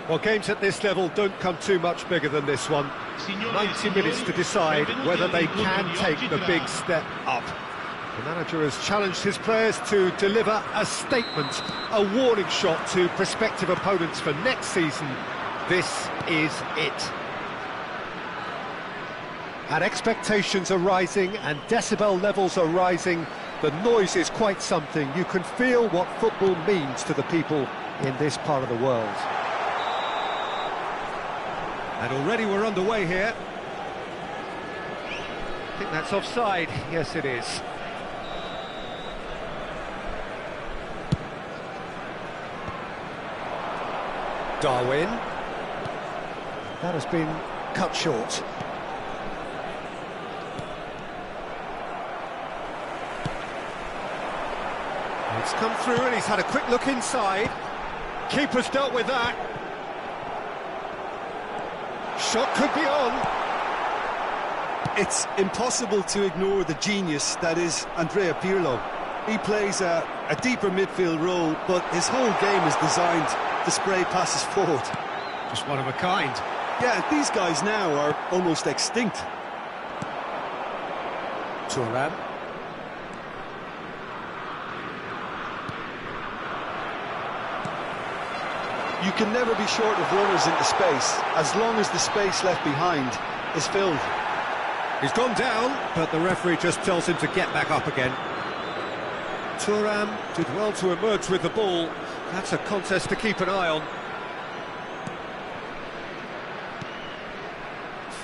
Well, games at this level don't come too much bigger than this one. 90 minutes to decide whether they can take the big step up. The manager has challenged his players to deliver a statement, a warning shot to prospective opponents for next season. This is it. And expectations are rising and decibel levels are rising. The noise is quite something. You can feel what football means to the people in this part of the world. And already we're underway here. I think that's offside. Yes, it is. Darwin. That has been cut short. It's come through and he's had a quick look inside. Keeper's dealt with that. Shot could be on. It's impossible to ignore the genius that is Andrea Pirlo. He plays a deeper midfield role, but his whole game is designed to spray passes forward. Just one of a kind. Yeah, these guys now are almost extinct. Thuram. You can never be short of runners into space, as long as the space left behind is filled. He's gone down, but the referee just tells him to get back up again. Thuram did well to emerge with the ball. That's a contest to keep an eye on.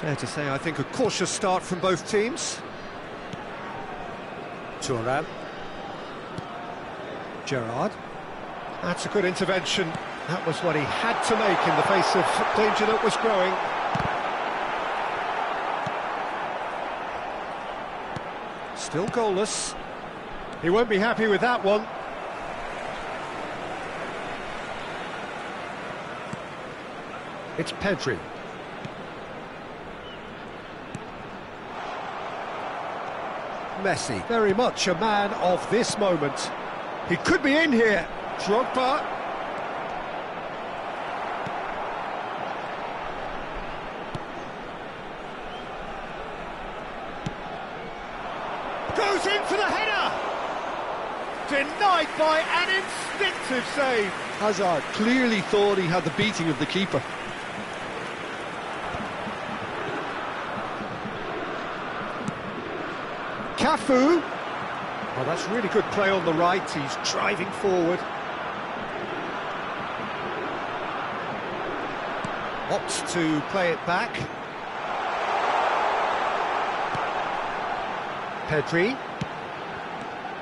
Fair to say, I think, a cautious start from both teams. Thuram. Gerrard. That's a good intervention. That was what he had to make in the face of danger that was growing. Still goalless. He won't be happy with that one. It's Pedri. Messi, very much a man of this moment. He could be in here. Drogba. Goes in for the header! Denied by an instinctive save. Hazard clearly thought he had the beating of the keeper. Cafu. Oh, that's really good play on the right. He's driving forward. Opts to play it back. Pedri.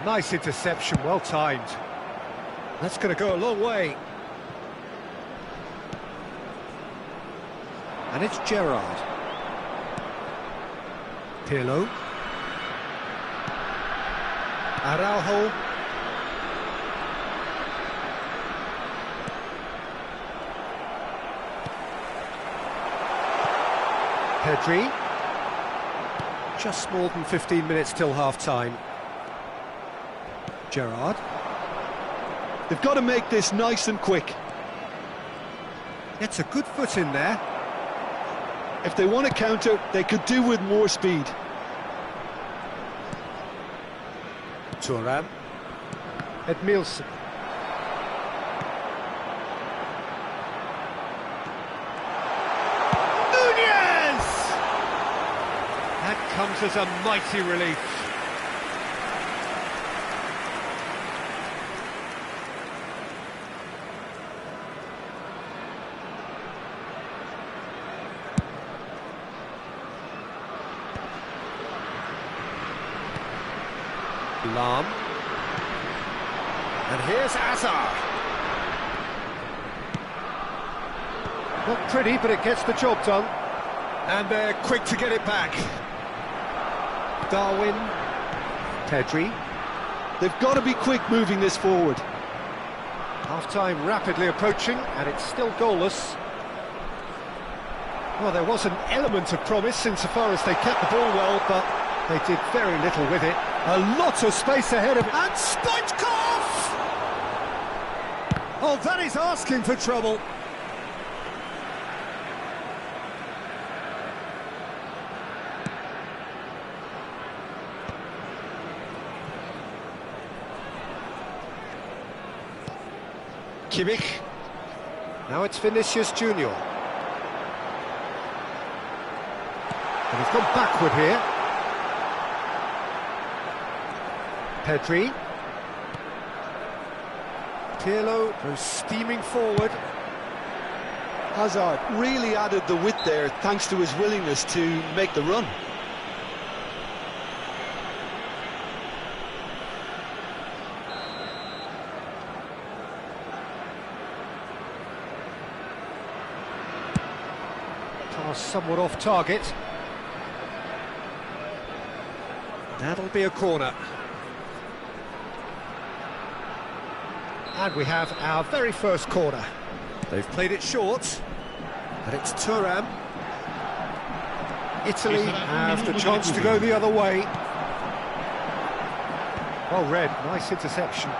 Nice interception, well timed. That's going to go a long way. And it's Gerrard. Pirlo. Araujo. Pedri. Just more than 15 minutes till half-time. Gerrard. They've got to make this nice and quick. Gets a good foot in there. If they want to counter, they could do with more speed. Thuram. Edmilson. Nunez! That comes as a mighty relief. Lam. And here's Hazard. Not pretty, but it gets the job done. And they're quick to get it back. Darwin. Pedri. They've got to be quick moving this forward. Half-time rapidly approaching, and it's still goalless. Well, there was an element of promise insofar as they kept the ball well, but they did very little with it. A lot of space ahead of it. And Stoichkov! Oh, that is asking for trouble. Kimmich. Now it's Vinicius Junior. And he's gone backward here. Pedri. Pirlo goes steaming forward. Hazard really added the width there thanks to his willingness to make the run. Pass somewhat off target. That'll be a corner. And we have our very first corner. They've played it short, and it's Thuram. Italy have the chance to go the other way. Well read, nice interception.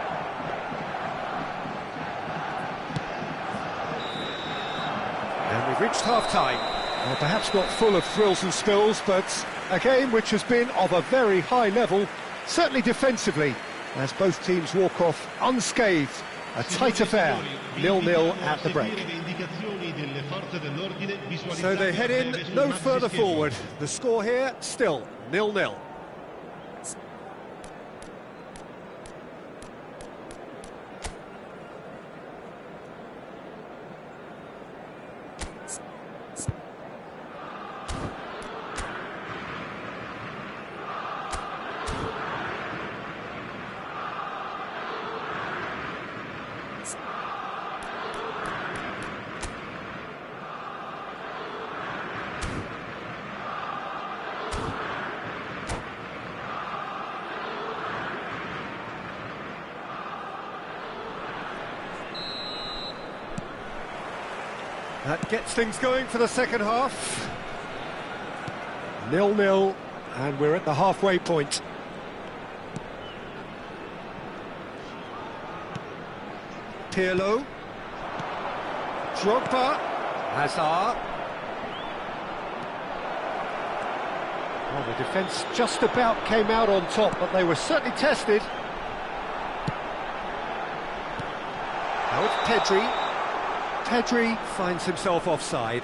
And we've reached half-time. Well, perhaps not full of thrills and spills, but a game which has been of a very high level, certainly defensively, as both teams walk off unscathed. A tight affair, 0-0 at the break. So they head in no further forward. The score here, still 0-0. That gets things going for the second half. 0-0, and we're at the halfway point. Pirlo. Drogba. Hazard. Well, the defence just about came out on top, but they were certainly tested. Now it's Pedri. Pedri finds himself offside.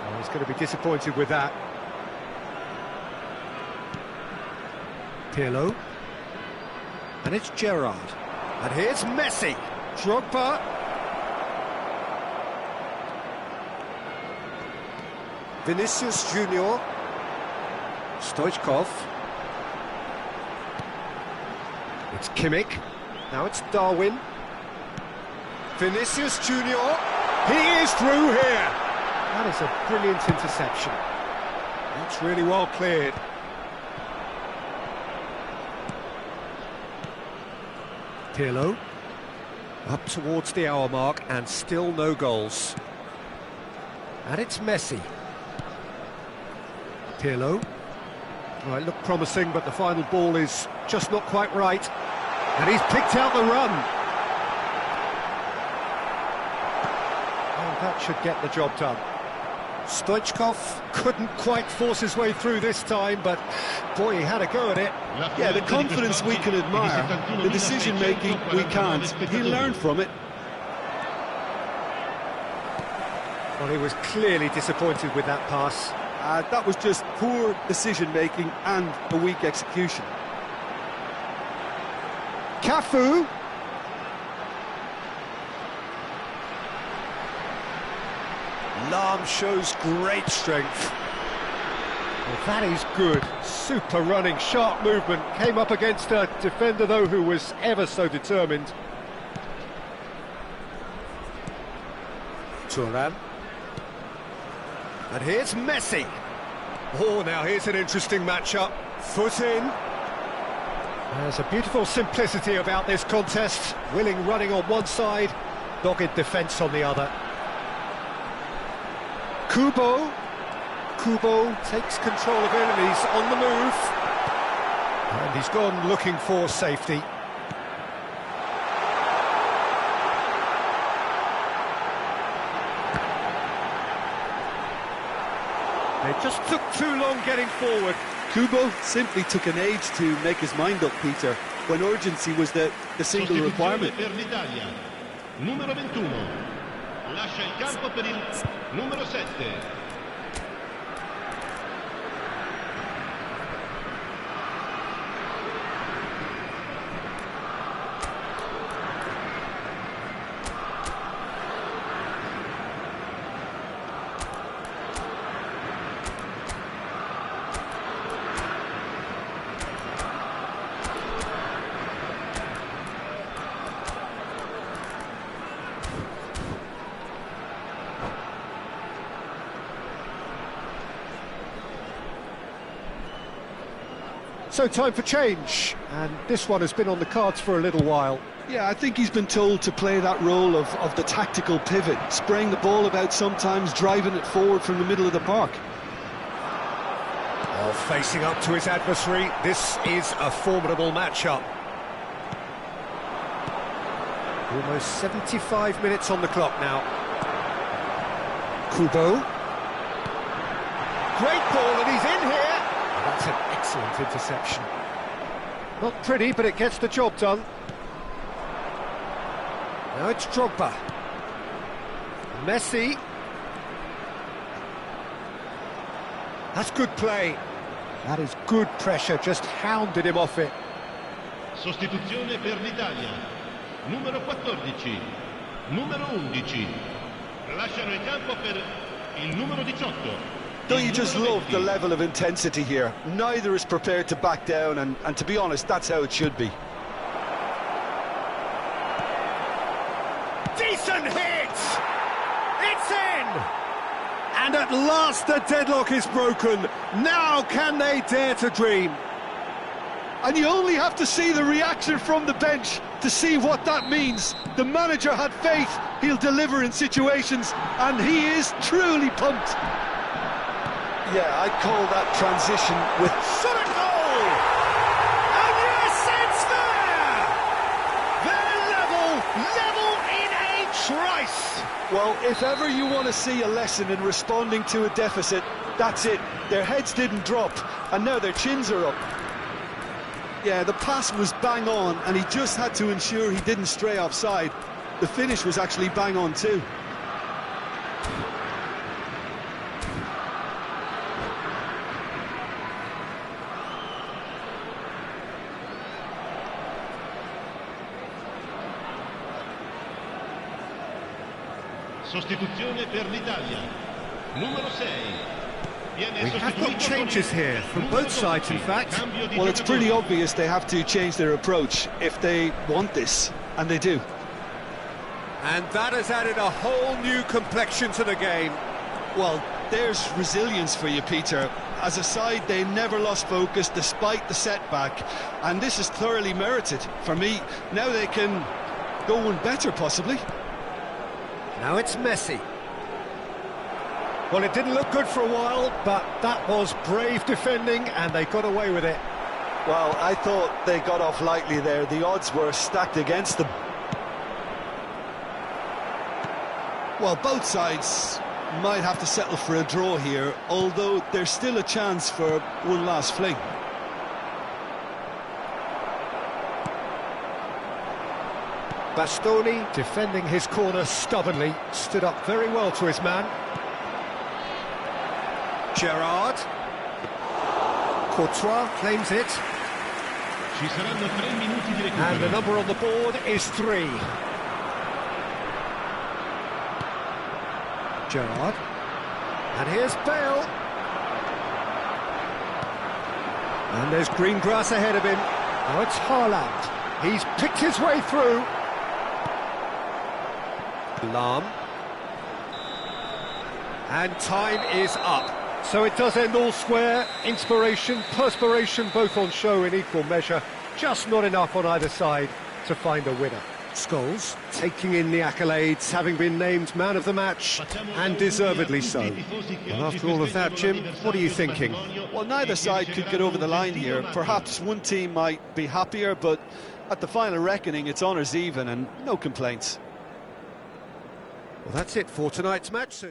Oh, he's going to be disappointed with that. Pirlo. And it's Gerrard. And here's Messi. Drogba. Vinicius Junior. Stoichkov. It's Kimmich. Now it's Darwin. Vinicius Junior. He is through here. That is a brilliant interception. That's really well cleared. Pirlo. Up towards the hour mark and still no goals. And it's Messi. Pirlo. Well, it looked promising, but the final ball is just not quite right. And he's picked out the run. Oh, that should get the job done. Stoichkov couldn't quite force his way through this time, but boy, he had a go at it. Yeah, the confidence we can admire, the decision-making we can't. He learned from it. Well, he was clearly disappointed with that pass. That was just poor decision-making and a weak execution. Cafu. Lahm shows great strength. Well, that is good. Super running, sharp movement. Came up against a defender, though, who was ever so determined. Thuram. And here's Messi. Oh, now here's an interesting matchup. Foot in. There's a beautiful simplicity about this contest. Willing running on one side, dogged defence on the other. Kubo. Kubo takes control of it and he's on the move. And he's gone looking for safety. They just took too long getting forward. Kubo simply took an age to make his mind up, Peter, when urgency was the single requirement. Per l'Italia, numero 21. Lascia il campo per il numero 7. So time for change, and this one has been on the cards for a little while. Yeah, I think he's been told to play that role of the tactical pivot, spraying the ball about sometimes, driving it forward from the middle of the park. Well, facing up to his adversary, this is a formidable matchup. Almost 75 minutes on the clock now. Kubo. Great ball, and he's in here. That's an excellent interception. Not pretty, but it gets the job done. Now it's Drogba. Messi. That's good play. That is good pressure, just hounded him off it. Sostituzione per l'Italia. Numero 14. Numero 11. Lasciano il campo per il numero 18. Don't you just love the level of intensity here? Neither is prepared to back down, and to be honest, that's how it should be. Decent hit! It's in! And at last the deadlock is broken. Now can they dare to dream? And you only have to see the reaction from the bench to see what that means. The manager had faith he'll deliver in situations, and he is truly pumped. Yeah, I'd call that transition with... Shot a goal! And yes, it's there! They're level in a trice! Well, if ever you want to see a lesson in responding to a deficit, that's it. Their heads didn't drop, and now their chins are up. Yeah, the pass was bang on, and he just had to ensure he didn't stray offside. The finish was actually bang on too. Sostituzione per l'Italia. Numero 6. We have got changes here from both sides, in fact. Well, it's pretty obvious they have to change their approach if they want this, and they do. And that has added a whole new complexion to the game. Well, there's resilience for you, Peter. As a side, they never lost focus despite the setback, and this is thoroughly merited. For me, now they can go one better, possibly. Now it's Messi. Well, it didn't look good for a while, but that was brave defending, and they got away with it. Well, I thought they got off lightly there. The odds were stacked against them. Well, both sides might have to settle for a draw here, although there's still a chance for one last fling. Bastoni, defending his corner stubbornly, stood up very well to his man. Gerrard. Courtois claims it. Ci saranno 3 minuti di recupero. And the number on the board is 3. Gerrard. And here's Bale. And there's green grass ahead of him. Now it's Haaland. He's picked his way through. Lahm. And time is up. So it does end all square. Inspiration, perspiration, both on show in equal measure. Just not enough on either side to find a winner. Scholes taking in the accolades, having been named man of the match, and deservedly so. And after all of that, Jim, what are you thinking? Well, neither side could get over the line here. Perhaps one team might be happier, but at the final reckoning, it's honours even and no complaints. Well, that's it for tonight's match.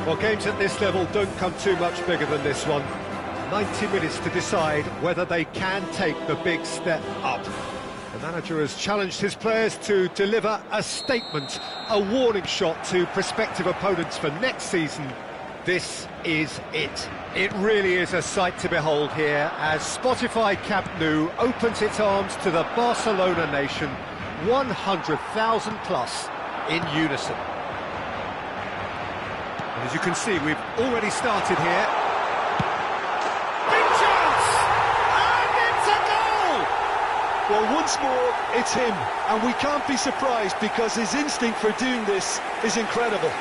Well, games at this level don't come too much bigger than this one. 90 minutes to decide whether they can take the big step up. The manager has challenged his players to deliver a statement, a warning shot to prospective opponents for next season. This is it. It really is a sight to behold here as Spotify Camp Nou opens its arms to the Barcelona nation, 100,000 plus in unison. And as you can see, we've already started here. Big chance! And it's a goal! Well, once more, it's him, and we can't be surprised because his instinct for doing this is incredible.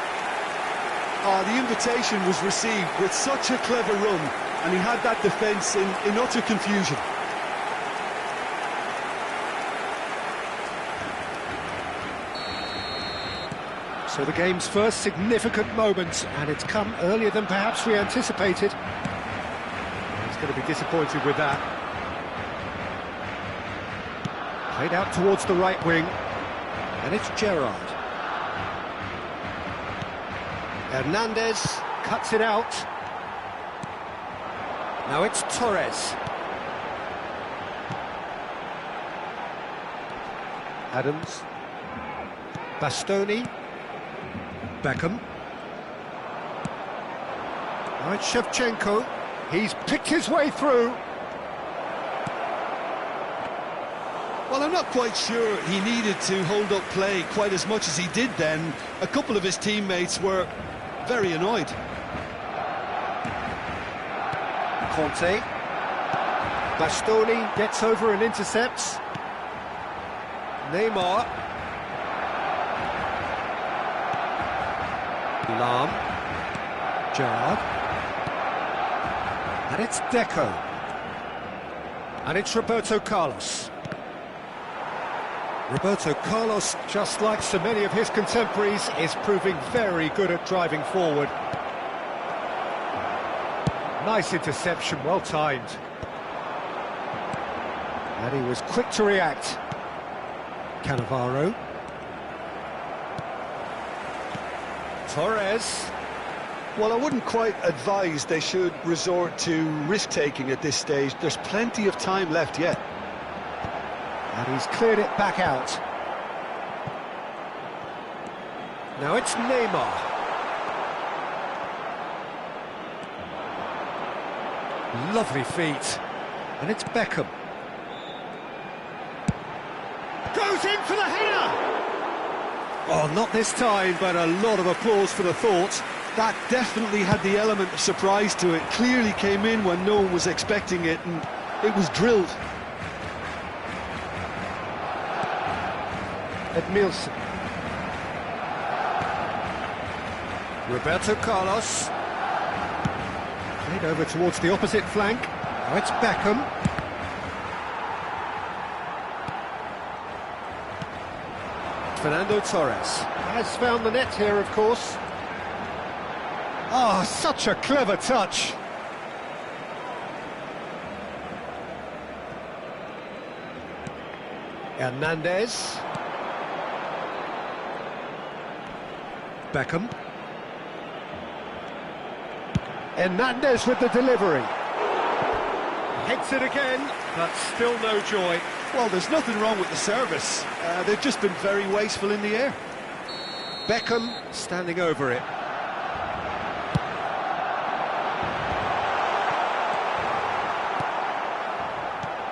The invitation was received with such a clever run, and he had that defence in utter confusion. So the game's first significant moment, and it's come earlier than perhaps we anticipated. He's going to be disappointed with that. Played out towards the right wing, and it's Gerrard. Hernandez cuts it out. Now it's Torres. Adams. Bastoni. Beckham. Now it's Shevchenko. He's picked his way through. Well, I'm not quite sure he needed to hold up play quite as much as he did then. A couple of his teammates were very annoyed. Conte. Bastoni gets over and intercepts. Neymar. Lahm. Gerrard. And it's Deco. And it's Roberto Carlos. Roberto Carlos, just like so many of his contemporaries, is proving very good at driving forward. Nice interception, well timed. And he was quick to react. Cannavaro. Torres. Well, I wouldn't quite advise they should resort to risk-taking at this stage. There's plenty of time left yet. And he's cleared it back out. Now it's Neymar. Lovely feet. And it's Beckham. Goes in for the header! Oh, not this time, but a lot of applause for the thought. That definitely had the element of surprise to it. Clearly came in when no one was expecting it, and it was drilled. Edmilson. Roberto Carlos. Played over towards the opposite flank. Now it's Beckham. Fernando Torres has found the net here, of course. Oh, such a clever touch. Hernandez. Beckham. Hernandez with the delivery. Hits it again, but still no joy. Well, there's nothing wrong with the service. They've just been very wasteful in the air. Beckham standing over it.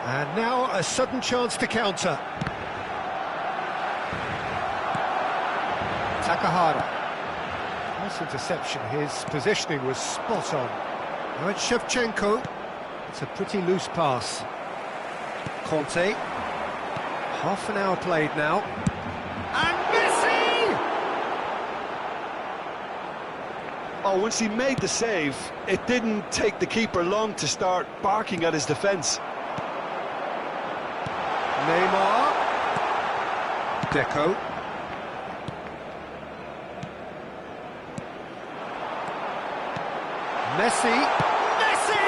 And now a sudden chance to counter. Takahara. Nice interception, his positioning was spot on. Now it's Shevchenko. It's a pretty loose pass. Conte. Half an hour played now. And Messi! Oh, once he made the save, it didn't take the keeper long to start barking at his defence. Neymar. Deco. Messi. Messi!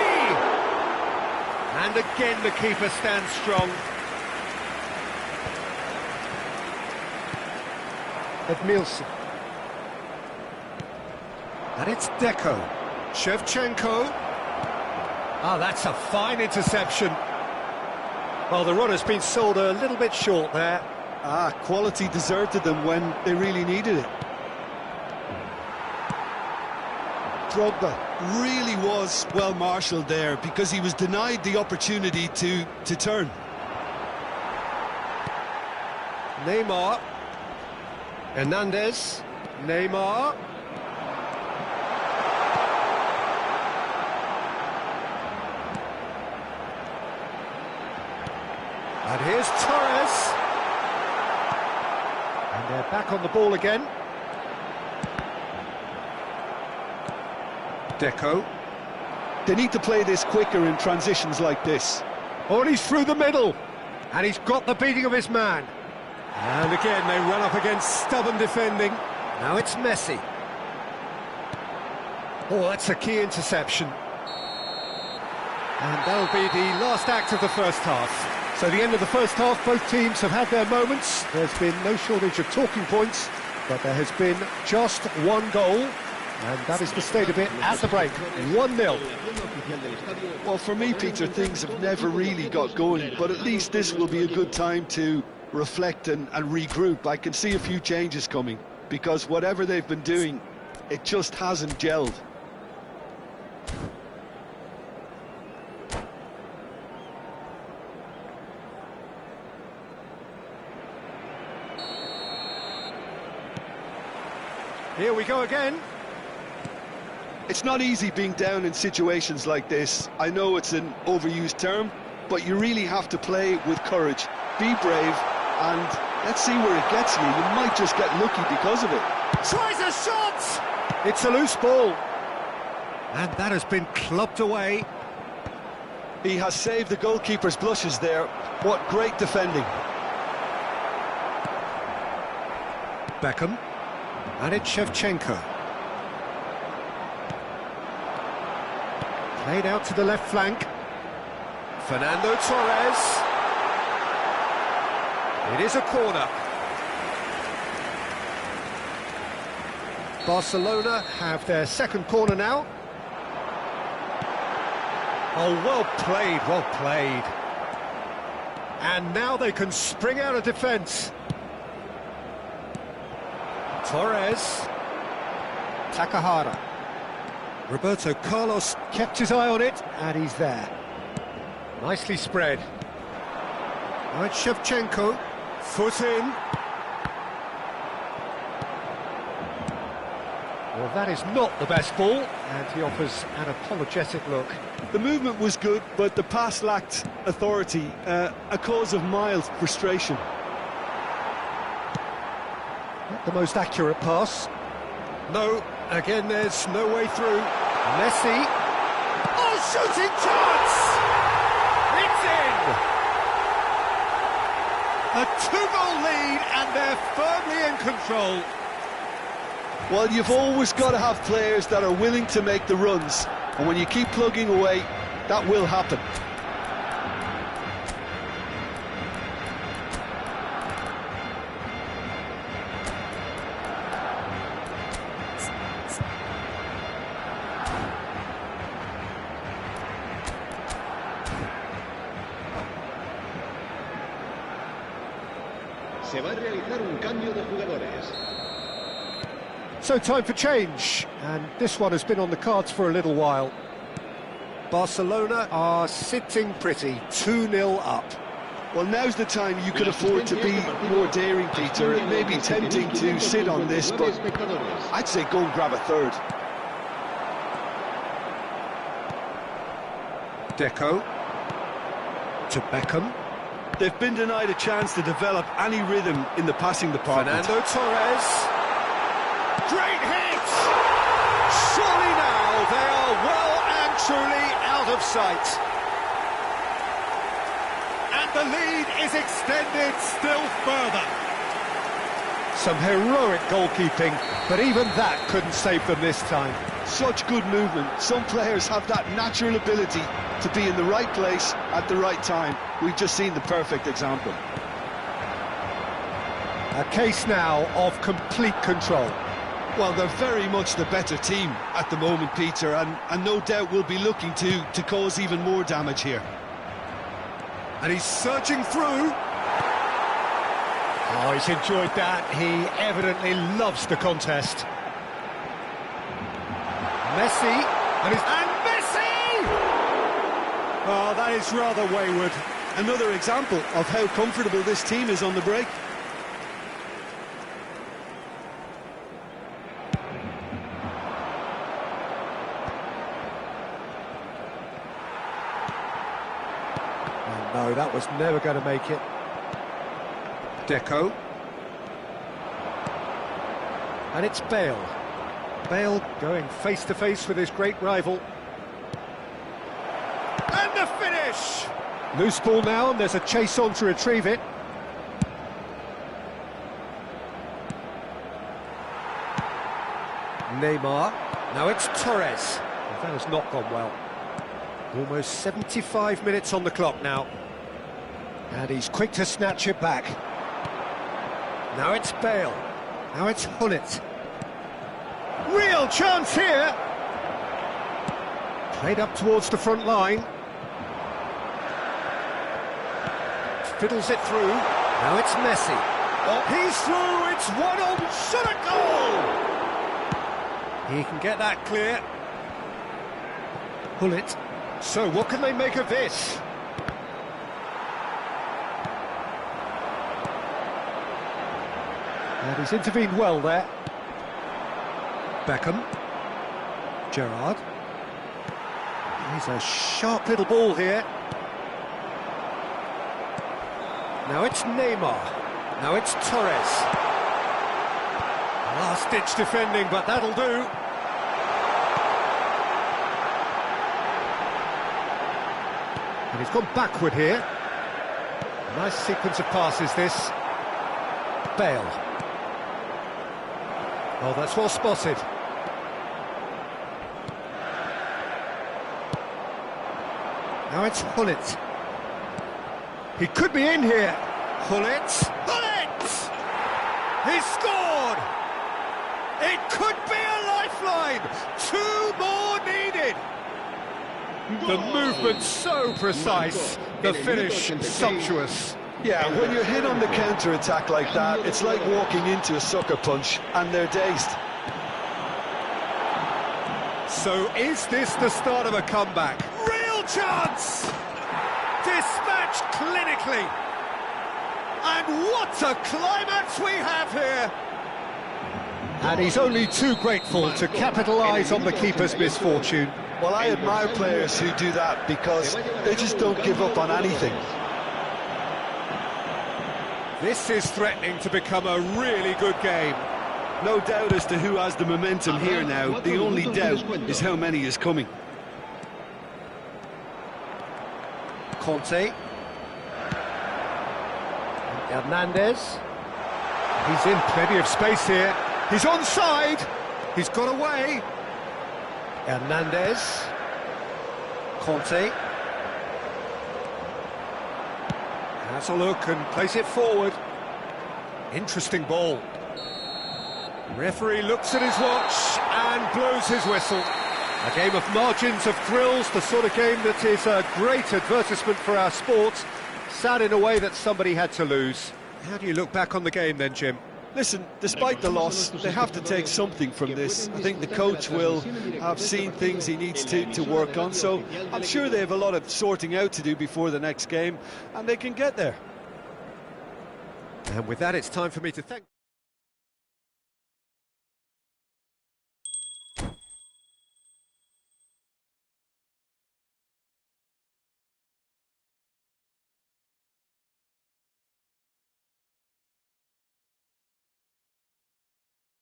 And again the keeper stands strong. Edmilson. And it's Deco. Shevchenko. Ah, that's a fine interception. Well, the runner's been sold a little bit short there. Ah, quality deserted them when they really needed it. Drogba really was well marshalled there because he was denied the opportunity to turn. Neymar. Hernandez. Neymar. And here's Torres. And they're back on the ball again. Deco. They need to play this quicker in transitions like this. Oh, and he's through the middle. And he's got the beating of his man. And again, they run up against stubborn defending. Now it's Messi. Oh, that's a key interception. And that'll be the last act of the first half. So the end of the first half, both teams have had their moments. There's been no shortage of talking points, but there has been just one goal. And that is the state of it at the break, 1-0. Well, for me, Peter, things have never really got going, but at least this will be a good time to reflect and regroup. I can see a few changes coming, because whatever they've been doing, it just hasn't gelled. Here we go again. It's not easy being down in situations like this. I know it's an overused term, but you really have to play with courage. Be brave, and let's see where it gets you. You might just get lucky because of it. Tries a shot! It's a loose ball. And that has been clubbed away. He has saved the goalkeeper's blushes there. What great defending. Beckham. And it's Shevchenko. Played out to the left flank. Fernando Torres. It is a corner. Barcelona have their second corner now. Oh, well played, well played. And now they can spring out of defence. Torres. Takahara. Roberto Carlos kept his eye on it, and he's there. Nicely spread. Now it's Shevchenko. Foot in. Well, that is not the best ball, and he offers an apologetic look. The movement was good, but the pass lacked authority, a cause of mild frustration. Not the most accurate pass. No, again, there's no way through. Messi. Oh, shooting chance! It's in! A two-goal lead, and they're firmly in control. Well, you've always got to have players that are willing to make the runs, and when you keep plugging away, that will happen. Se va a realizar un cambio de jugadores. So time for change, and this one has been on the cards for a little while. Barcelona are sitting pretty, 2-0 up. Well, now's the time you could afford to be more daring, Peter. It may be tempting to sit on this, but I'd say go and grab a third. Deco. To Beckham. They've been denied a chance to develop any rhythm in the passing department. Fernando Torres. Great hit! Surely now they are well and truly out of sight. And the lead is extended still further. Some heroic goalkeeping, but even that couldn't save them this time. Such good movement. Some players have that natural ability to be in the right place at the right time. We've just seen the perfect example. A case now of complete control. Well, they're very much the better team at the moment, Peter, and no doubt will be looking to cause even more damage here. And he's surging through. Oh, he's enjoyed that. He evidently loves the contest. Messi, and Messi! Oh, that is rather wayward. Another example of how comfortable this team is on the break. No, that was never going to make it. Deco. And it's Bale. Bale going face-to-face with his great rival. And the finish! Loose ball now, and there's a chase on to retrieve it. Neymar. Now it's Torres. Well, that has not gone well. Almost 75 minutes on the clock now. And he's quick to snatch it back. Now it's Bale. Now it's Hullet. Real chance here. Played up towards the front line. Fiddles it through. Now it's Messi. Oh, he's through. It's 1-on. Shot a goal. He can get that clear. Hullet. So what can they make of this? And he's intervened well there. Beckham. Gerrard. He's a sharp little ball here. Now it's Neymar. Now it's Torres. Last-ditch defending, but that'll do. And he's gone backward here. Nice sequence of passes, this. Bale. Oh, that's well spotted. Now it's Hullet. He could be in here. Hullet. Hullet! He's scored! It could be a lifeline! 2 more needed! The movement so precise, the finish sumptuous. Yeah, when you're hit on the counter-attack like that, it's like walking into a sucker punch, and they're dazed. So is this the start of a comeback? Real chance! Dispatched clinically. And what a climax we have here! And he's only too grateful to capitalise on the keeper's misfortune. Well, I admire players who do that because they just don't give up on anything. This is threatening to become a really good game. No doubt as to who has the momentum here now. The only doubt is how many is coming. Conte. Hernandez. He's in plenty of space here. He's onside. He's got away. Hernandez. Conte. Has a look and plays it forward. Interesting ball. Referee looks at his watch and blows his whistle. A game of margins, of thrills, the sort of game that is a great advertisement for our sport. Sad in a way that somebody had to lose. How do you look back on the game then, Jim? Listen, despite the loss, they have to take something from this. I think the coach will have seen things he needs to work on, so I'm sure they have a lot of sorting out to do before the next game, and they can get there. And with that, it's time for me to thank...